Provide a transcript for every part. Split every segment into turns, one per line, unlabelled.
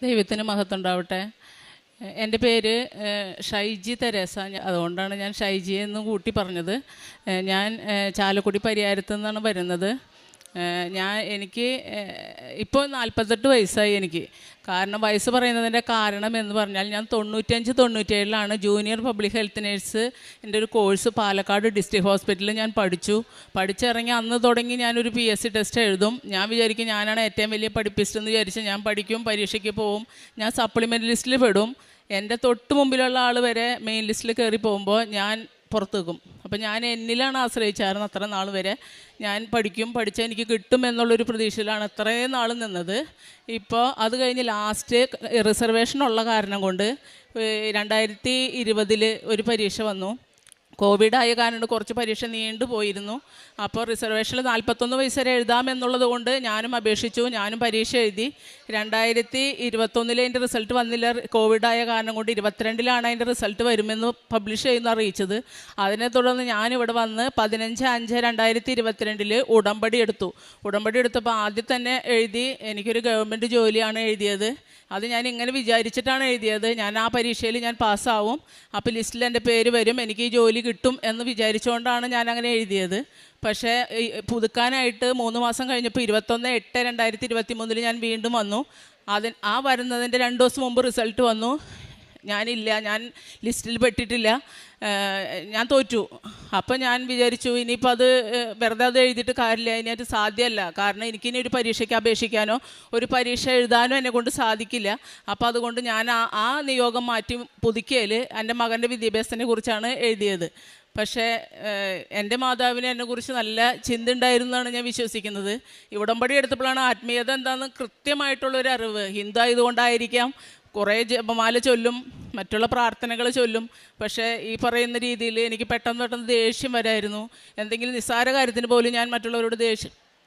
ദൈവത്തിന് മഹത്വം ഉണ്ടാവട്ടെ. എൻ്റെ പേര് ഷൈജി തെരേസ. അതുകൊണ്ടാണ് ഞാൻ ഷൈജി എന്ന് കൂട്ടി പറഞ്ഞത്. ഞാൻ ചാലക്കുടി പരിയാരത്തു നിന്നാണ് വരുന്നത്. എനിക്ക് ഇപ്പോൾ 48 വയസ്സായി എനിക്ക്. കാരണം വയസ്സ് പറയുന്നതിൻ്റെ കാരണം എന്ന് പറഞ്ഞാൽ ഞാൻ 95-97 ജൂനിയർ പബ്ലിക് ഹെൽത്ത് നേഴ്സ് എൻ്റെ ഒരു കോഴ്സ് പാലക്കാട് ഡിസ്ട്രിക്ട് ഹോസ്പിറ്റലിൽ ഞാൻ പഠിച്ചിറങ്ങി അന്ന് തുടങ്ങി ഞാനൊരു PSC ടെസ്റ്റ് എഴുതും. ഞാൻ വിചാരിക്കും ഞാനാണ് ഏറ്റവും വലിയ പഠിപ്പിസ്റ്റ് എന്ന് വിചാരിച്ച് ഞാൻ പഠിക്കും, പരീക്ഷയ്ക്ക് പോവും, ഞാൻ സപ്ലിമെൻ്റ് ലിസ്റ്റിൽ പെടും. എൻ്റെ തൊട്ട് മുമ്പിലുള്ള ആൾ വരെ മെയിൻ ലിസ്റ്റിൽ കയറി പോകുമ്പോൾ ഞാൻ പുറത്ത് വെക്കും. അപ്പോൾ ഞാൻ എന്നിലാണ് ആശ്രയിച്ചായിരുന്നു അത്ര നാൾ വരെ. ഞാൻ പഠിച്ചാൽ എനിക്ക് കിട്ടും എന്നുള്ളൊരു പ്രതീക്ഷയിലാണ് ഇത്രയും നാൾ നിന്നത്. ഇപ്പോൾ അത് കഴിഞ്ഞ് ലാസ്റ്റ് റിസർവേഷനുള്ള കാരണം കൊണ്ട് 2020 ഒരു പരീക്ഷ വന്നു. കോവിഡ് ആയ കാരണം കുറച്ച് പരീക്ഷ നീണ്ടു പോയിരുന്നു. അപ്പോൾ റിസർവേഷനിൽ 41 വയസ്സ് വരെ എഴുതാമെന്നുള്ളത് കൊണ്ട് ഞാനും അപേക്ഷിച്ചു, ഞാനും പരീക്ഷ എഴുതി. 2021 അതിൻ്റെ റിസൾട്ട് വന്നില്ല. കോവിഡ് ആയ കാരണം കൊണ്ട് 22 അതിൻ്റെ റിസൾട്ട് വരുമെന്ന് പബ്ലിഷ് ചെയ്യുന്ന അറിയിച്ചത്. അതിനെ തുടർന്ന് ഞാനിവിടെ വന്ന് 15/5/2022 ഉടമ്പടി എടുത്തപ്പോൾ ആദ്യം തന്നെ എഴുതി എനിക്കൊരു ഗവൺമെൻറ് ജോലിയാണ് എഴുതിയത്. അത് ഞാൻ ഇങ്ങനെ വിചാരിച്ചിട്ടാണ് എഴുതിയത്, ഞാൻ ആ പരീക്ഷയിൽ ഞാൻ പാസ്സാവും, അപ്പോൾ ലിസ്റ്റിൽ എൻ്റെ പേര് വരും, എനിക്ക് ഈ ജോലി കിട്ടും എന്ന് വിചാരിച്ചുകൊണ്ടാണ് ഞാൻ അങ്ങനെ എഴുതിയത്. പക്ഷേ പുതുക്കാനായിട്ട് 3 മാസം കഴിഞ്ഞപ്പോൾ 21/8/2023 ഞാൻ വീണ്ടും വന്നു. ആ വരുന്നതിൻ്റെ 2 ദിവസം മുമ്പ് റിസൾട്ട് വന്നു. ഞാൻ ലിസ്റ്റിൽ പെട്ടിട്ടില്ല, ഞാൻ തോറ്റു. അപ്പോൾ ഞാൻ വിചാരിച്ചു ഇനിയിപ്പോൾ അത് വെറുതെ അത് എഴുതിയിട്ട് കാര്യമില്ല, അതിനായിട്ട് സാധ്യമല്ല. കാരണം എനിക്കിനി ഒരു പരീക്ഷയ്ക്ക് അപേക്ഷിക്കാനോ ഒരു പരീക്ഷ എഴുതാനോ എന്നെ കൊണ്ട് സാധിക്കില്ല. അപ്പോൾ അതുകൊണ്ട് ഞാൻ ആ നിയോഗം മാറ്റി പുതുക്കിയതിൽ എൻ്റെ മകൻ്റെ വിദ്യാഭ്യാസത്തിനെ കുറിച്ചാണ് എഴുതിയത്. പക്ഷേ എൻ്റെ മാതാവിന് എന്നെക്കുറിച്ച് നല്ല ചിന്ത ഉണ്ടായിരുന്നാണ് ഞാൻ വിശ്വസിക്കുന്നത്. ഈ ഉടമ്പടി എടുത്തപ്പോഴാണ് ആത്മീയത എന്താണെന്ന് കൃത്യമായിട്ടുള്ളൊരു അറിവ്. ഹിന്ദു ആയതുകൊണ്ടായിരിക്കാം, കുറേ ജപമാല ചൊല്ലും, മറ്റുള്ള പ്രാർത്ഥനകൾ ചൊല്ലും. പക്ഷേ ഈ പറയുന്ന രീതിയിൽ എനിക്ക് പെട്ടെന്ന് ദേഷ്യം വരായിരുന്നു. എന്തെങ്കിലും നിസ്സാര കാര്യത്തിന് പോലും ഞാൻ മറ്റുള്ളവരോട്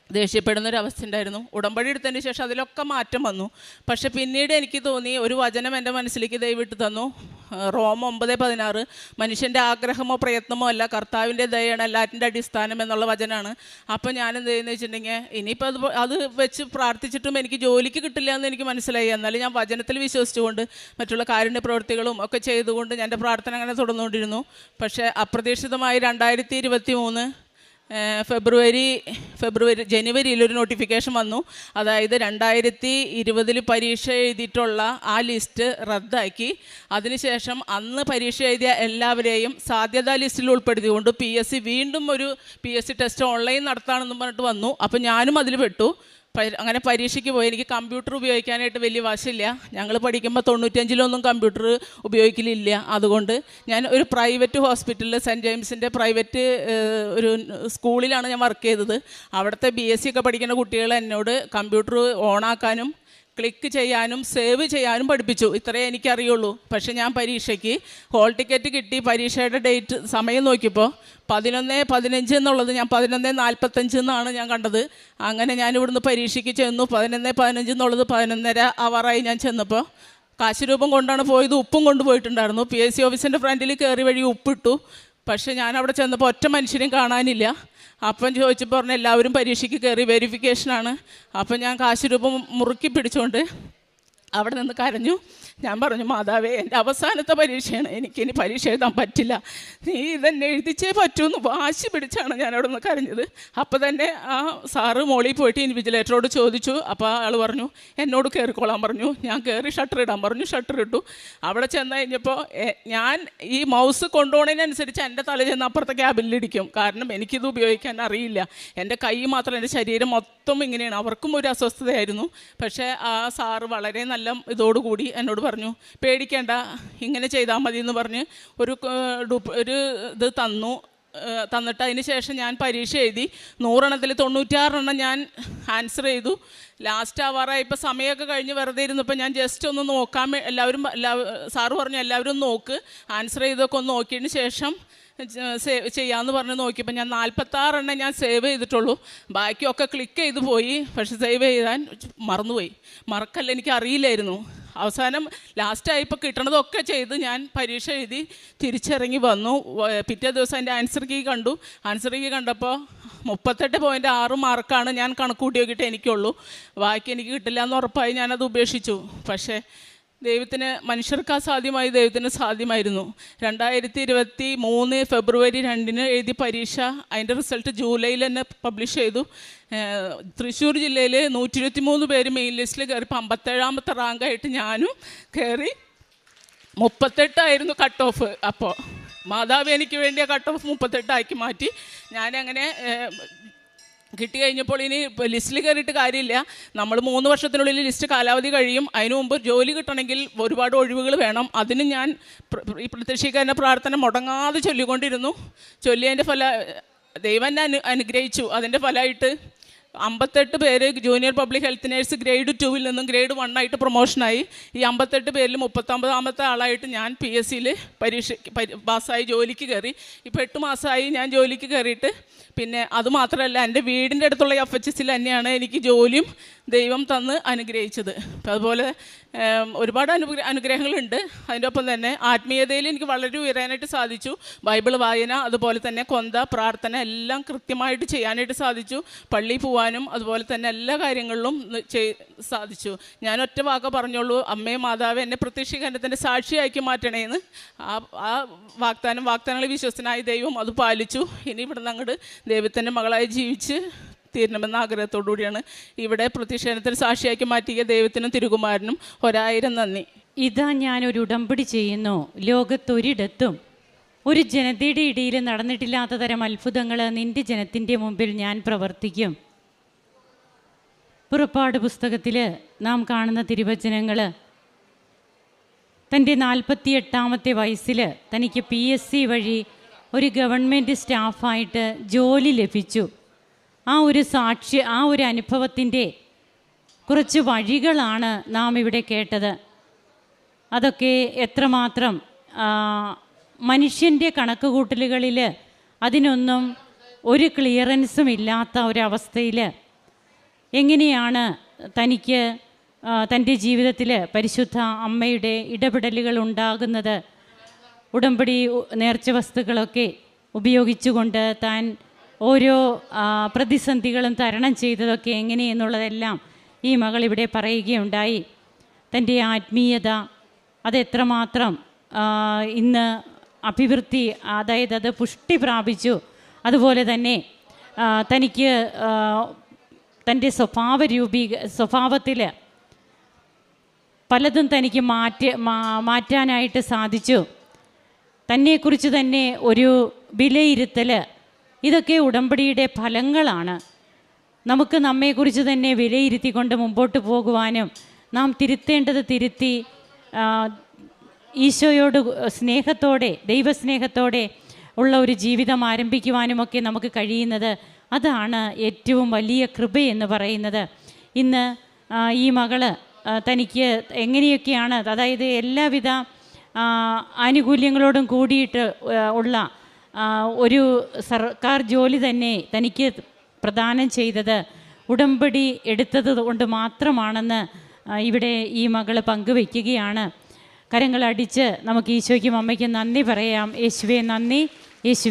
ദേഷ്യപ്പെടുന്നൊരവസ്ഥ ഉണ്ടായിരുന്നു. ഉടമ്പടി എടുത്തതിന് ശേഷം അതിലൊക്കെ മാറ്റം വന്നു. പക്ഷെ പിന്നീട് എനിക്ക് തോന്നി ഒരു വചനം എൻ്റെ മനസ്സിലേക്ക് ദൈവമിട്ട് തന്നു. റോമ 9:16 മനുഷ്യൻ്റെ ആഗ്രഹമോ പ്രയത്നമോ അല്ല, കർത്താവിൻ്റെ ദയയാണ് എല്ലാറ്റിൻ്റെ അടിസ്ഥാനം എന്നുള്ള വചനമാണ്. അപ്പോൾ ഞാൻ എന്ത് ചെയ്യുന്നത് വെച്ചിട്ടുണ്ടെങ്കിൽ ഇനിയിപ്പോൾ അത് വെച്ച് പ്രാർത്ഥിച്ചിട്ടും എനിക്ക് ജോലിക്ക് കിട്ടില്ല എന്ന് എനിക്ക് മനസ്സിലായി. എന്നാലും ഞാൻ വചനത്തിൽ വിശ്വസിച്ചുകൊണ്ട് മറ്റുള്ള കാരുണ്യ പ്രവൃത്തികളും ഒക്കെ ചെയ്തുകൊണ്ട് എൻ്റെ പ്രാർത്ഥന അങ്ങനെ തുടർന്നുകൊണ്ടിരുന്നു. പക്ഷേ അപ്രതീക്ഷിതമായി 2023 ജനുവരിയിൽ ഒരു നോട്ടിഫിക്കേഷൻ വന്നു. അതായത് 2020 പരീക്ഷ എഴുതിയിട്ടുള്ള ആ ലിസ്റ്റ് റദ്ദാക്കി. അതിനുശേഷം അന്ന് പരീക്ഷ എഴുതിയ എല്ലാവരെയും സാധ്യതാ ലിസ്റ്റിൽ ഉൾപ്പെടുത്തിക്കൊണ്ട് PSC വീണ്ടും ഒരു PSC ടെസ്റ്റ് ഓൺലൈൻ നടത്താമെന്നും പറഞ്ഞിട്ട് വന്നു. അപ്പോൾ ഞാനും അതിൽ പെട്ടു. അങ്ങനെ പരീക്ഷയ്ക്ക് പോയി. എനിക്ക് കമ്പ്യൂട്ടർ ഉപയോഗിക്കാനായിട്ട് വലിയ വശമില്ല. ഞങ്ങൾ പഠിക്കുമ്പോൾ 95 കമ്പ്യൂട്ടർ ഉപയോഗിക്കലില്ല. അതുകൊണ്ട് ഞാൻ ഒരു പ്രൈവറ്റ് ഹോസ്പിറ്റലിൽ സെൻറ്റ് ജെയിംസിൻ്റെ പ്രൈവറ്റ് ഒരു സ്കൂളിലാണ് ഞാൻ വർക്ക് ചെയ്തത്. അവിടുത്തെ BSc ഒക്കെ പഠിക്കുന്ന കുട്ടികൾ എന്നോട് കമ്പ്യൂട്ടർ ഓണാക്കാനും ക്ലിക്ക് ചെയ്യാനും സേവ് ചെയ്യാനും പഠിപ്പിച്ചു. ഇത്രയേ എനിക്കറിയുള്ളൂ. പക്ഷേ ഞാൻ പരീക്ഷയ്ക്ക് ഹോൾ ടിക്കറ്റ് കിട്ടി. പരീക്ഷയുടെ സമയം നോക്കിയപ്പോൾ 11:15 എന്നുള്ളത് ഞാൻ 11:45 എന്നാണ് ഞാൻ കണ്ടത്. അങ്ങനെ ഞാൻ ഇവിടുന്ന് പരീക്ഷയ്ക്ക് ചെന്നു. 11:15 എന്നുള്ളത് 11:30 ആവാറായി. ഞാൻ ചെന്നപ്പോൾ കാശ് രൂപം കൊണ്ടാണ് പോയത്, ഉപ്പും കൊണ്ടുപോയിട്ടുണ്ടായിരുന്നു. PSC ഓഫീസിൻ്റെ ഫ്രണ്ടിൽ കയറി വഴി ഉപ്പിട്ടു. പക്ഷേ ഞാൻ അവിടെ ചെന്നപ്പോൾ ഒറ്റ മനുഷ്യരും കാണാനില്ല. അപ്പം ചോദിച്ചപ്പോൾ പറഞ്ഞു എല്ലാവരും പരീക്ഷയ്ക്ക് കയറി, വെരിഫിക്കേഷനാണ്. അപ്പം ഞാൻ കാശ് രൂപം മുറുക്കി പിടിച്ചുകൊണ്ട് അവിടെ നിന്ന് കരഞ്ഞു. ഞാൻ പറഞ്ഞു, മാതാവേ, എൻ്റെ അവസാനത്തെ പരീക്ഷയാണ്, എനിക്കിനി പരീക്ഷ എഴുതാൻ പറ്റില്ല, നീ ഇതെന്നെ എഴുതിച്ചേ പറ്റൂന്ന് വാശി പിടിച്ചാണ് ഞാൻ അവിടെ നിന്ന് കരഞ്ഞത്. അപ്പോൾ തന്നെ ആ സാറ് മോളിൽ പോയിട്ട് ഇൻവിജിലേറ്ററോട് ചോദിച്ചു. അപ്പോൾ ആൾ പറഞ്ഞു എന്നോട് കയറിക്കോളാൻ പറഞ്ഞു. ഞാൻ കയറി ഷട്ടർ ഇടാൻ പറഞ്ഞു, ഷട്ടർ ഇട്ടു. അവിടെ ചെന്ന് കഴിഞ്ഞപ്പോൾ ഞാൻ ഈ മൗസ് കൊണ്ടുപോകുന്നതിനനുസരിച്ച് എൻ്റെ തല ചെന്ന് അപ്പുറത്തെ ക്യാബിനിലിടിക്കും. കാരണം എനിക്കിത് ഉപയോഗിക്കാൻ അറിയില്ല. എൻ്റെ കൈ മാത്രം, എൻ്റെ ശരീരം മൊത്തം ഇങ്ങനെയാണ്. അവർക്കും ഒരു അസ്വസ്ഥതയായിരുന്നു. പക്ഷേ ആ സാറ് വളരെ നല്ല ഇതോടുകൂടി എന്നോട് പറഞ്ഞു, പേടിക്കേണ്ട, ഇങ്ങനെ ചെയ്താൽ മതി എന്ന് പറഞ്ഞ് ഒരു ഇത് തന്നിട്ട് അതിന് ശേഷം ഞാൻ പരീക്ഷ എഴുതി. 100 96 ഞാൻ ആൻസർ ചെയ്തു. ലാസ്റ്റ് ആവാറായി. ഇപ്പോൾ സമയമൊക്കെ കഴിഞ്ഞ് വെറുതെ ഇരുന്നപ്പോൾ ഞാൻ ജസ്റ്റ് ഒന്ന് നോക്കാൻ സാറ് പറഞ്ഞു എല്ലാവരും നോക്ക്, ആൻസർ ചെയ്തൊക്കെ ഒന്ന് നോക്കിയതിന് ശേഷം ചെയ്യാമെന്ന് പറഞ്ഞ് നോക്കിയപ്പോൾ ഞാൻ 46 ഞാൻ സേവ് ചെയ്തിട്ടുള്ളൂ. ബാക്കിയൊക്കെ ക്ലിക്ക് ചെയ്ത് പോയി. പക്ഷെ സേവ് ചെയ്യാൻ മറന്നുപോയി. മറക്കല്ല, എനിക്ക് അറിയില്ലായിരുന്നു. അവസാനം ലാസ്റ്റായപ്പോൾ കിട്ടണതൊക്കെ ചെയ്ത് ഞാൻ പരീക്ഷ എഴുതി തിരിച്ചിറങ്ങി വന്നു. പിറ്റേ ദിവസം എൻ്റെ ആൻസർ കീ കണ്ടു. ആൻസർ കീ കണ്ടപ്പോൾ 38.6 മാർക്കാണ് ഞാൻ കണക്ക് കൂട്ടി നോക്കിയിട്ട് എനിക്കുള്ളൂ. ബാക്കി എനിക്ക് കിട്ടില്ല എന്ന് ഉറപ്പായി ഞാനത് ഉപേക്ഷിച്ചു. പക്ഷേ ദൈവത്തിന്, മനുഷ്യർക്ക് അസാധ്യമായി ദൈവത്തിന് സാധ്യമായിരുന്നു. 2023 ഫെബ്രുവരി 2 എഴുതി പരീക്ഷ, അതിൻ്റെ റിസൾട്ട് ജൂലൈയിൽ തന്നെ പബ്ലിഷ് ചെയ്തു. തൃശ്ശൂർ ജില്ലയിൽ 123 പേര് മെയിൻ ലിസ്റ്റിൽ കയറി. 57ാമത്തെ റാങ്കായിട്ട് ഞാനും കയറി. 38 കട്ട് ഓഫ്. അപ്പോൾ മാതാവ് എനിക്ക് വേണ്ടിയ കട്ട് ഓഫ് 38 മാറ്റി. ഞാനങ്ങനെ കിട്ടി കഴിഞ്ഞപ്പോൾ ഇനി ലിസ്റ്റിൽ കയറിയിട്ട് കാര്യമില്ല. നമ്മൾ 3 വർഷത്തിനുള്ളിൽ ലിസ്റ്റ് കാലാവധി കഴിയും. അതിനു മുമ്പ് ജോലി കിട്ടണമെങ്കിൽ ഒരുപാട് ഒഴിവുകൾ വേണം. അതിന് ഞാൻ ഈ പ്രത്യക്ഷീകരണ പ്രാർത്ഥന മുടങ്ങാതെ ചൊല്ലിക്കൊണ്ടിരുന്നു. ചൊല്ലിയതിൻ്റെ ദൈവം എന്നെ അനുഗ്രഹിച്ചു. അതിൻ്റെ ഫലമായിട്ട് 58 പേര് junior public health nurse grade 2 നിന്നും ഗ്രേഡ് 1 ആയിട്ട് പ്രൊമോഷനായി. ഈ 58 പേരിൽ 39ാമത്തെ ആളായിട്ട് ഞാൻ PSCയിൽ പാസ്സായി ജോലിക്ക് കയറി. ഇപ്പോൾ 8 മാസമായി ഞാൻ ജോലിക്ക് കയറിയിട്ട്. പിന്നെ അതുമാത്രമല്ല, എൻ്റെ വീടിൻ്റെ അടുത്തുള്ള FHSൽ തന്നെയാണ് എനിക്ക് ജോലിയും ദൈവം തന്ന് അനുഗ്രഹിച്ചത്. അപ്പം അതുപോലെ ഒരുപാട് അനുഗ്രഹങ്ങളുണ്ട്. അതിൻ്റെ ഒപ്പം തന്നെ ആത്മീയതയിൽ എനിക്ക് വളരെ ഉയരാനായിട്ട് സാധിച്ചു. ബൈബിൾ വായന, അതുപോലെ തന്നെ പ്രാർത്ഥന എല്ലാം കൃത്യമായിട്ട് ചെയ്യാനായിട്ട് സാധിച്ചു. പള്ളിയിൽ പോകാനും അതുപോലെ തന്നെ എല്ലാ കാര്യങ്ങളിലും സാധിച്ചു. ഞാൻ ഒറ്റ വാക്ക് പറഞ്ഞോളൂ, അമ്മേ മാതാവ് എന്നെ പ്രത്യക്ഷീകരണത്തിൻ്റെ സാക്ഷിയാക്കി മാറ്റണേന്ന്. ആ വാഗ്ദാനങ്ങളിൽ വിശ്വസ്തനായ ദൈവം അത് പാലിച്ചു. ഇനി ഇവിടെ നിന്ന് അങ്ങോട്ട് ദൈവത്തിൻ്റെ മകളായി ജീവിച്ച് തീരണമെന്ന ആഗ്രഹത്തോടു കൂടിയാണ് ഇവിടെ പ്രത്യക്ഷീകരണത്തിന് സാക്ഷിയാക്കി മാറ്റിയ ദൈവത്തിനും തിരുകുമാരനും 1000 നന്ദി.
ഇതാ ഞാനൊരു ഉടമ്പടി ചെയ്യുന്നു, ലോകത്തൊരിടത്തും ഒരു ജനതയുടെ ഇടയിൽ നടന്നിട്ടില്ലാത്ത തരം അത്ഭുതങ്ങൾ നിൻ്റെ ജനത്തിൻ്റെ മുമ്പിൽ ഞാൻ പ്രവർത്തിക്കും. പുറപ്പാട് പുസ്തകത്തിൽ നാം കാണുന്ന തിരുവചനങ്ങൾ, തൻ്റെ 48ാമത്തെ വയസ്സിൽ തനിക്ക് PSC വഴി ഒരു ഗവൺമെൻറ് സ്റ്റാഫായിട്ട് ജോലി ലഭിച്ചു. ആ ഒരു അനുഭവത്തിൻ്റെ കുറച്ച് വഴികളാണ് നാം ഇവിടെ കേട്ടത്. അതൊക്കെ എത്രമാത്രം മനുഷ്യൻ്റെ കണക്കുകൂട്ടലുകളിൽ അതിനൊന്നും ഒരു ക്ലിയറൻസും ഇല്ലാത്ത ഒരവസ്ഥയിൽ എങ്ങനെയാണ് തനിക്ക് തൻ്റെ ജീവിതത്തിൽ പരിശുദ്ധ അമ്മയുടെ ഇടപെടലുകൾ ഉണ്ടാകുന്നത്, ഉടമ്പടി നേർച്ച വസ്തുക്കളൊക്കെ ഉപയോഗിച്ചുകൊണ്ട് താൻ ഓരോ പ്രതിസന്ധികളും തരണം ചെയ്തതൊക്കെ എങ്ങനെയെന്നുള്ളതെല്ലാം ഈ മകൾ ഇവിടെ പറയുകയുണ്ടായി. തൻ്റെ ആത്മീയത അതെത്രമാത്രം ഇന്ന് അഭിവൃദ്ധി, അതായത് അത് പുഷ്ടി പ്രാപിച്ചു. അതുപോലെ തന്നെ തനിക്ക് തൻ്റെ സ്വഭാവത്തിൽ പലതും തനിക്ക് മാറ്റാനായിട്ട് സാധിച്ചു. തന്നെക്കുറിച്ച് തന്നെ ഒരു വിലയിരുത്തൽ, ഇതൊക്കെ ഉടമ്പടിയുടെ ഫലങ്ങളാണ്. നമുക്ക് നമ്മെക്കുറിച്ച് തന്നെ വിലയിരുത്തിക്കൊണ്ട് മുമ്പോട്ട് പോകുവാനും നാം തിരുത്തേണ്ടത് തിരുത്തി ഈശോയോട് സ്നേഹത്തോടെ, ദൈവസ്നേഹത്തോടെ ഉള്ള ഒരു ജീവിതം ആരംഭിക്കുവാനുമൊക്കെ നമുക്ക് കഴിയുന്നത്. അതാണ് ഏറ്റവും വലിയ കൃപയെന്ന് പറയുന്നത്. ഇന്ന് ഈ മകള് തനിക്ക് എങ്ങനെയൊക്കെയാണ്, അതായത് എല്ലാവിധ ആനുകൂല്യങ്ങളോടും കൂടിയിട്ട് ഉള്ള ഒരു സർക്കാർ ജോലി തന്നെ തനിക്ക് പ്രദാനം ചെയ്തത് ഉടമ്പടി എടുത്തത് കൊണ്ട് മാത്രമാണെന്ന് ഇവിടെ ഈ മകൾ പങ്കുവയ്ക്കുകയാണ്. കരങ്ങളടിച്ച് നമുക്ക് ഈശോയ്ക്കും അമ്മയ്ക്കും നന്ദി പറയാം. യേശുവേ നന്ദി, യേശു